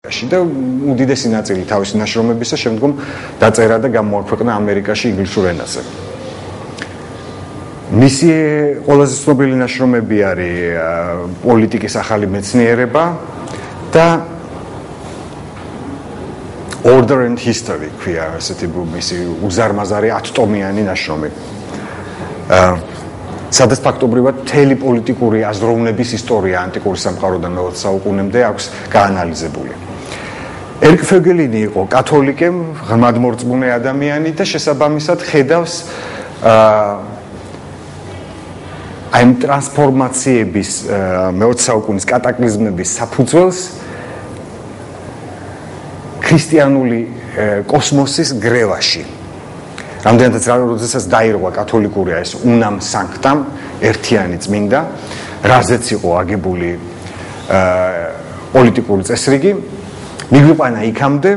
ამერიკაში და უდიდესი ნაწილი თავისი ნაშრომებისა შემდგომ დაწერა და გამოაქვეყნა ამერიკაში ინგლისურ ენაზე. მისი ყველაზე ცნობილი ნაშრომები არის პოლიტიკის ახალი მეცნიერება და Order and History ქვია ასეთი მისი უზარმაზარი 10 ტომიანი ნაშრომი. სადაც ფაქტობრივად მთელი პოლიტიკური აზროვნების ისტორია ანტიკური სამყაროდან მე-20 საუკუნემდე აქვს გაანალიზებული. ერკ ფეგელინი იყო კათოლიკე, ღრმადმორწმუნე ადამიანი და შესაბამისად ხედავს აი ტრანსფორმაციების მე-20 საუკუნის კატაკლიზმების საფუძველს ქრისტიანული კოსმოსის გრევაში. რამდენადაც როდესაც დაირღვა კათოლიკური ეს unam sanctam ერთიანი წმინდა, რაზეც იყო აგებული პოლიტიკური წესრიგი, მიგვიყვანა იქამდე,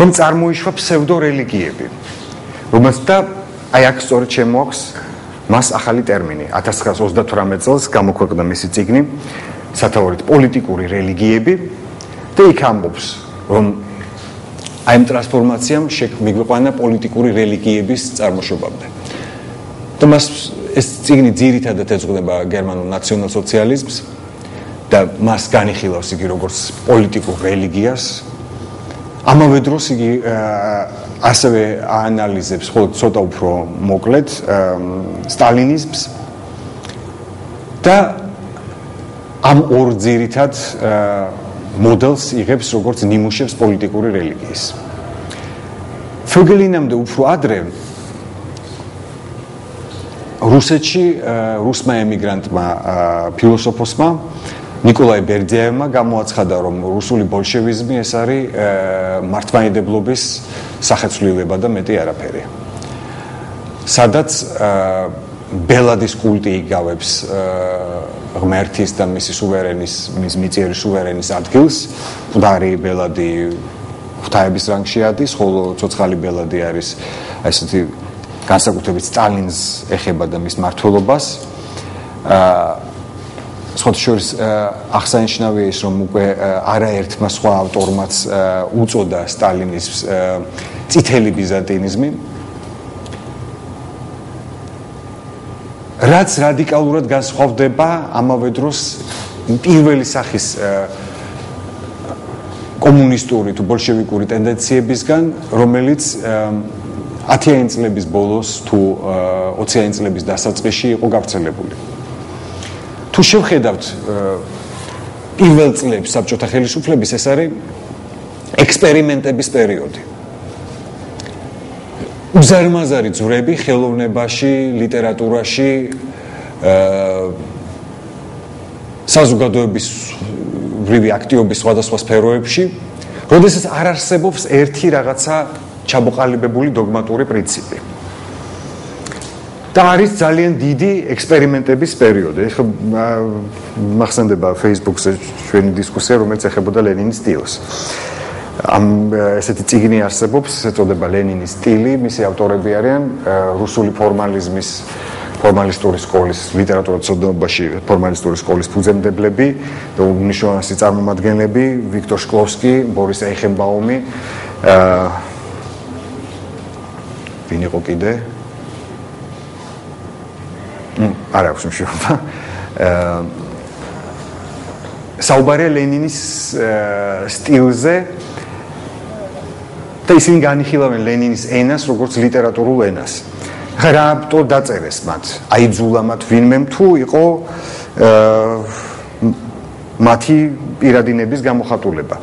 რომ წარმოიშვა ფსევდორელიგიები, რომელსაც და აი აქ სწორედ შემოაქვს მას ახალი ტერმინი. 1928 წელს გამოქვეყნდა მისი წიგნი, სათაურით პოლიტიკური რელიგიები და იქ ამბობს, რომ აი ამ ტრანსფორმაციამ მიგვიყვანა პოლიტიკური რელიგიების წარმოშობამდე. და მას ეს წიგნი ძირითადად ეძღვნება გერმანულ ნაციონალ-სოციალიზმს და მას განიხილავს იგი როგორც პოლიტიკურ რელიგიას. ამავე დროს იგი ასევე აანალიზებს ხოლმე ცოტა უფრო მოკლედ სტალინიზმს და ამ ორ ძირითად მოდელს იღებს როგორც ნიმუშებს პოლიტიკური რელიგიის. ფეგელინამდე უფრო ადრე რუსეთში რუსმა ემიგრანტმა ფილოსოფოსმა ნიკოლაი ბერდიაევმა გამოაცხადა, რომ რუსული ბოლშევიზმი ეს არის მართლმადიდებლობის სახეცვლილება და მეტი არაფერი. სადაც ბელადის კულტი იგავებს ღმერთის და მისი სუვერენის, მის მიწიერი სუვერენის ადგილს, მკვდარი ბელადი ღვთაების რანგში ადის, ხოლო ცოცხალი ბელადი არის ესეთი განსაკუთრებით სტალინს ეხება და მის მმართველობას. სხვათა შორის აღსანიშნავია ის, რომ უკვე არაერთმა სხვა ავტორმაც უწოდა სტალინის წითელი ბიზანტინიზმი, რაც რადიკალურად განსხვავდება ამავე დროს პირველი სახის კომუნისტური თუ ბოლშევიკური ტენდენციებისგან, რომელიც 10-იანი წლების ბოლოს თუ 20-იანი წლების დასაწყისში იყო გავრცელებული. თუ შევხედავთ პირველ წლებს საბჭოთა ხელისუფლების, ეს არის ექსპერიმენტების პერიოდი. უზარმაზარი ძვრები ხელოვნებაში, ლიტერატურაში, საზოგადოების რივი აქტივობის სხვადასხვა სფეროებში, როდესაც არ არსებობს ერთი რაღაცა ჩამოყალიბებული დოგმატური პრინციპი. და არის ძალიან დიდი ექსპერიმენტების პერიოდი. ეხლა მახსენდება Facebook-ზე ჩვენი დისკუსია, რომელიც ეხებოდა ლენინის სტილს. ამ ესეთი წიგნი არსებობს, ეწოდება ლენინის სტილი, მისი ავტორები არიან რუსული ფორმალისტური სკოლის, ლიტერატურათმცოდნეობაში ფორმალისტური სკოლის ფუძემდებლები და უმნიშვნელოვანესი წარმომადგენლები, ვიქტორ შკლოვსკი, ბორის აიხენბაუმი, ვინ იყო კიდე? არ აქვს მნიშვნელობა. საუბარია ლენინის სტილზე და ისინი განიხილავენ ლენინის ენას როგორც ლიტერატურულ ენას. რატო დაწერეს მათ? აიძულა მათ ვინმე თუ იყო მათი პირადინების გამოხატულება.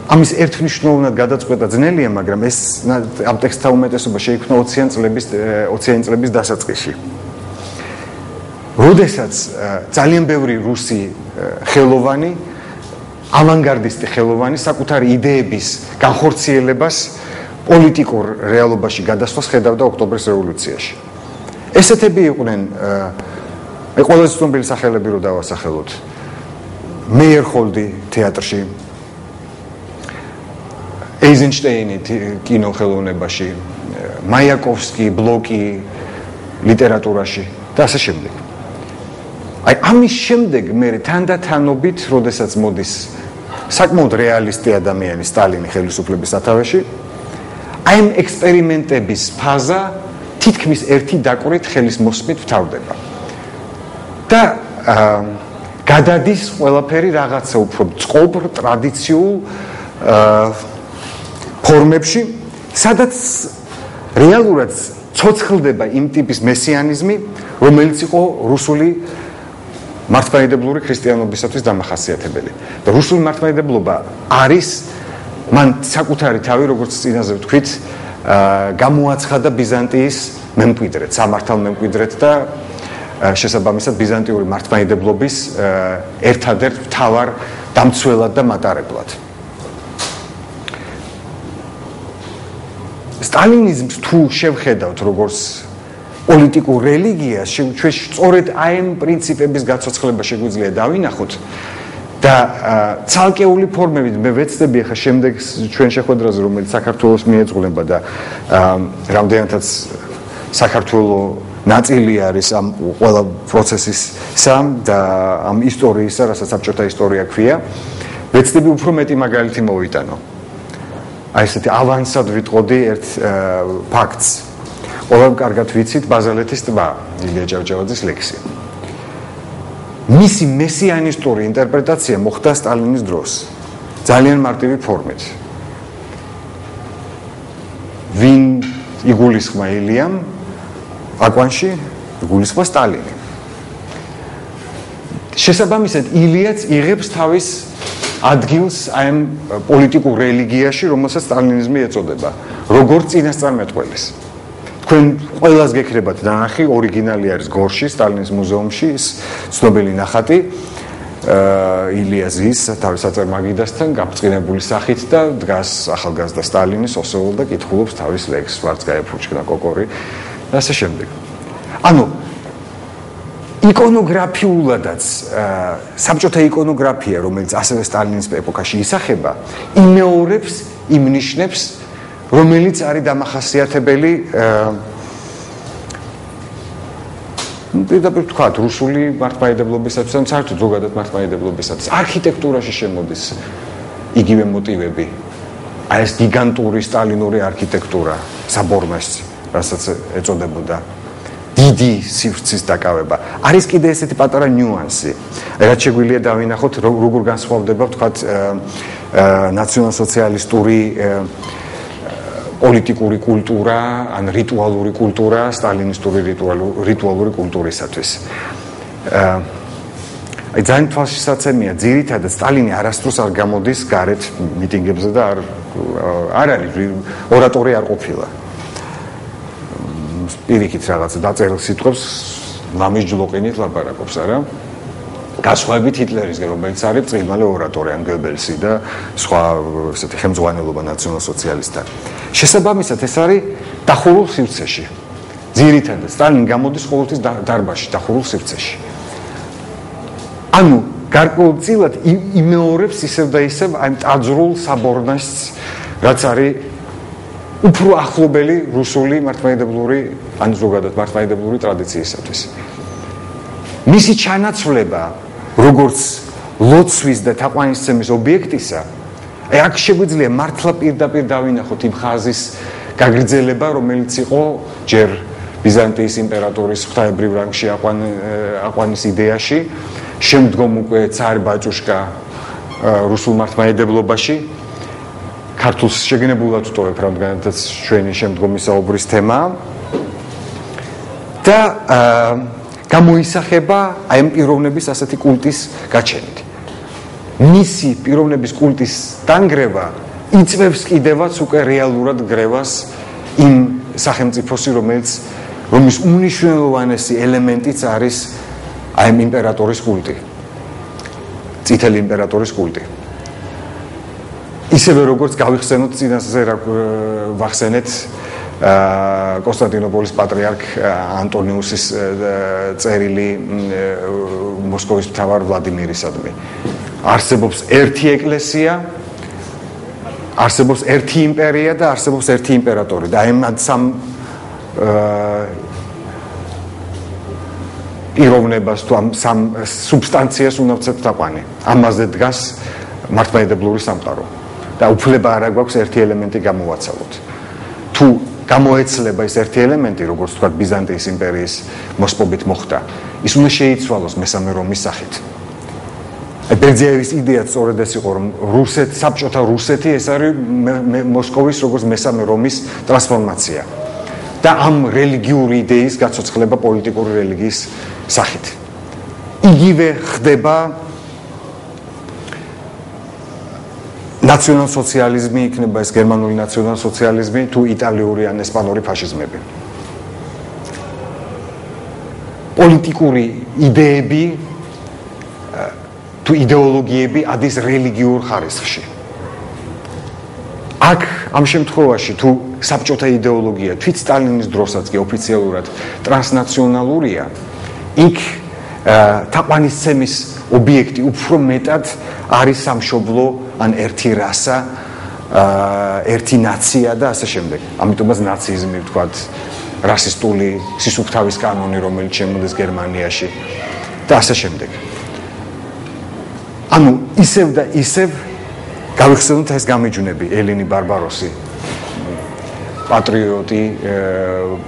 ამის ერთმნიშვნელოვნად გადაწყვეტა ძნელია, მაგრამ ეს ამ ტექსტთა უმეტესობა შეიქმნა 20-იანი წლების დასაწყისში. როდესაც ძალიან ბევრი რუსი ხელოვანი, ავანგარდისტი ხელოვანი საკუთარი იდეების განხორციელებას პოლიტიკურ რეალობაში გადასვლას ხედავდა ოქტომბრის რევოლუციაში. ესეთები იყვნენ ყველაზე ცნობილი სახელები რო დავასახელოთ. მეიერჰოლდი თეატრში, ეიზენშტეინი კინოხელოვნებაში, მაიაკოვსკი, ბლოკი ლიტერატურაში და ასე შემდეგ. აი ამის შემდეგ მე თანდათანობით, როდესაც მოდის საკმაოდ რეალისტი ადამიანი სტალინი ხელისუფლების სათავეში. აი ამ ექსპერიმენტების ფაზა თითქმის ერთი დაკვირით ხელის მოსმით მთავრდება. და გადადის ყველაფერი რაღაცა უფრო წყობ ტრადიციულ ფორმებში, სადაც რეალურად ცოცხლდება იმ ტიპის მესიანიზმი, რომელიც იყო რუსული მართლმადიდებლური ქრისტიანობისათვის დამახასიათებელი. და რუსული მართლმადიდებლობა არის მან საკუთარი თავი, როგორც წინაზე ვთქვით, გამოაცხადა ბიზანტიის მემკვიდრედ, სამართალ მემკვიდრედ და შესაბამისად ბიზანტიური მართლმადიდებლობის ერთადერთ მთავარ დამცველად და მატარებლად. სტალინიზმს თუ შევხედავთ როგორც პოლიტიკურ რელიგიას, ჩვენ სწორედ აი ამ პრინციპების გაცოცხლება შეგვიძლია დავინახოთ და ცალკეული ფორმებით მე ვეცდები ახლა შემდეგ ჩვენ შეხვედრაზე, რომელიც საქართველოს მიეძღვნება და რამდენადაც საქართველოს ნაწილი არის ამ ყველა პროცესისა და ამ ისტორიისა, რასაც საბჭოთა ისტორია ქვია, ვეცდები უფრო მეტი მაგალითი მოვიტანო. აი ესეთი ავანსად ვიტყოდი ერთ ფაქტს. ყველამ კარგად ვიცით ბაზალეთის ტბა, ილია ჭავჭავაძის ლექსი. მისი მესიანისტური ინტერპრეტაცია მოხდა სტალინის დროს, ძალიან მარტივი ფორმით. ვინ იგულისხმა ილიამ აკვანში, იგულისხმა სტალინი. შესაბამისად ილიაც იღებს თავის ადგილს აი ამ პოლიტიკურ რელიგიაში, რომელსაც სტალინიზმი ეწოდება, როგორც წინასწარმეტყველის. თქვენ ყველას გექნებათ ნახი, ორიგინალი არის გორში, სტალინის მუზეუმში, ის ცნობილი ნახატი, ილია ზის თავის აწარმაგიდასთან გაბრწყინებული სახით და დგას ახალგაზრდა სტალინის ოსეულ და კითხულობს თავის ლექსს, ვარც გაეფუჭკნა კოკორი და ასე შემდეგ. ანუ იკონოგრაფიულადაც საბჭოთა იკონოგრაფია, რომელიც ასევე სტალინის ეპოქაში ისახება, იმეორებს იმ ნიშნებს, რომელიც არის დამახასიათებელი პირდაპირ თქვა რუსული მართლმადიდებლობისათვის ან საერთოდ ზოგადად მართლმადიდებლობისათვის არქიტექტურაში შემოდის იგივე მოტივები. აი ეს გიგანტური სტალინური არქიტექტურა, საბორმეს, რასაც ეწოდებოდა დიდი სივრცის დაკავება. არის კიდე ესეთი პატარა ნიუანსი, რაც შეგვიძლია დავინახოთ, როგორ განსხვავდება, ვთქვათ, ნაციონალ-სოციალისტური პოლიტიკური კულტურა, ან რიტუალური კულტურა სტალინისტური რიტუალური კულტურისათვის. აი ძალიან თვალშისაცემია, ძირითადად სტალინი არასდროს არ გამოდის გარეთ მიტინგებზე და არ არის ორატორი არ ყოფილა. პირიქით რაღაცა დაწერილ სიტყვებს მამის ჯლოყინით ლაპარაკობს, არა? გასხვავებით ჰიტლერისგან, რომელიც არის წილმალე ორატორი, ან გებელსი და სხვა ესეთი ხელმძღვანელობა ნაციონალ-სოციალისტთა. შესაბამისად, ეს არის დახურულ სივრცეში. ძირითადად სტალინი გამოდის ყოველთვის დარბაზში, დახურულ სივრცეში. ანუ გარკვეულწილად იმეორებს ისევ და ისევ აი ტაძრულ საბორნესს, რაც არის უფრო ახლობელი რუსული მართლმადიდებლური ან ზოგადად მართლმადიდებლური ტრადიციისათვის. მისი ჩანაცვლება როგორც ლოცვის და თაყვანისცემის ობიექტისა, აი აქ შეგვიძლია მართლა პირდაპირ დავინახოთ იმ ხაზის გაგრძელება, რომელიც იყო ჯერ ბიზანტიის იმპერატორის ღვთაებრივ რანგში აყვანის იდეაში, შემდგომ უკვე ცარი ბაჭუშკა რუსულ მართლმადიდებლობაში. ქართულს შეგნებულად ვტოვებ, რადგანაც ჩვენი შემდგომი საუბრის თემაა. და გამოისახება აი ამ პიროვნების ასეთი კულტის გაჩენით. მისი პიროვნების კულტის დანგრევა იწვევს კიდევაც უკვე რეალურად გრევას იმ სახელმწიფოსი, რომლის უმნიშვნელოვანესი ელემენტიც არის აი ამ იმპერატორის კულტი. წითელი იმპერატორის კულტი. ისევე როგორც გავიხსენოთ წინასწარ ვახსენეთ კონსტანტინოპოლის პატრიარქ ანტონიუსის წერილი მოსკოვის მთავარ ვლადიმირისადმი. არსებობს ერთი ეკლესია, არსებობს ერთი იმპერია და არსებობს ერთი იმპერატორი და აი ამ სამ პიროვნებას თუ ამ სამ სუბსტანციას უნდა ვცეთ თაყვანი. ამაზე დგას მართლმადიდებლური სამყარო და უფლება არ აქვს ერთი ელემენტი გამოვაცალოთ. თუ გამოეცლება ეს ერთი ელემენტი, როგორც თქვა ბიზანტიის იმპერიის მოსპობით მოხდა, ის უნდა შეიცვალოს მესამე რომის სახით. ბერძეევის იდეა სწორედ ეს იყო, რომ საბჭოთა რუსეთი ეს არის მოსკოვის როგორც მესამე რომის ტრანსფორმაცია და ამ რელიგიური იდეის გაცოცხლება პოლიტიკური რელიგიის სახით. იგივე ხდება ნაციონალ-სოციალიზმი, იქნება ეს გერმანული ნაციონალ-სოციალიზმი თუ იტალიური ან ესპანური ფაშიზმები. პოლიტიკური იდეები თუ იდეოლოგიები ადის რელიგიურ ხარისხში. აქ ამ შემთხვევაში თუ საბჭოთა იდეოლოგია თვით სტალინის დროსაც კი ოფიციალურად ტრანსნაციონალურია, იქ თაყვანისცემის ობიექტი უფრო მეტად არის სამშობლო ან ერთი რასა, ერთი ნაცია და ასე შემდეგ. ამიტომაც ნაციზმი ვთქვათ, რასისტული სისუფთავის კანონი, რომელიც შემოდის გერმანიაში და ასე შემდეგ. ანუ ისევ და ისევ გავიხსენოთ ეს გამიჯვნები, ელინი ბარბაროსი,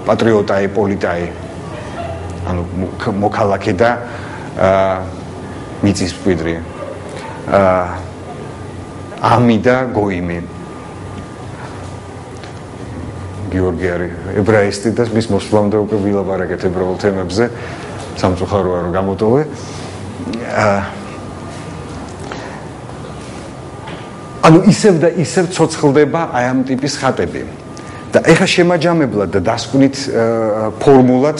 პატრიოტაი, პოლიტაი, ანუ მოქალაქე და მიწის მკვიდრი, ამი და გოიმი. გიორგი არის ებრაისტი და მის მოსვლამდე უკვე ვილაპარაკეთ ებრაულ თემებზე, სამწუხაროა რომ გამოტოვე. ანუ ისევ და ისევ ცოცხლდება აი ამ ტიპის ხატები. და ეხა შემაჯამებლად და დასკვნით ფორმულად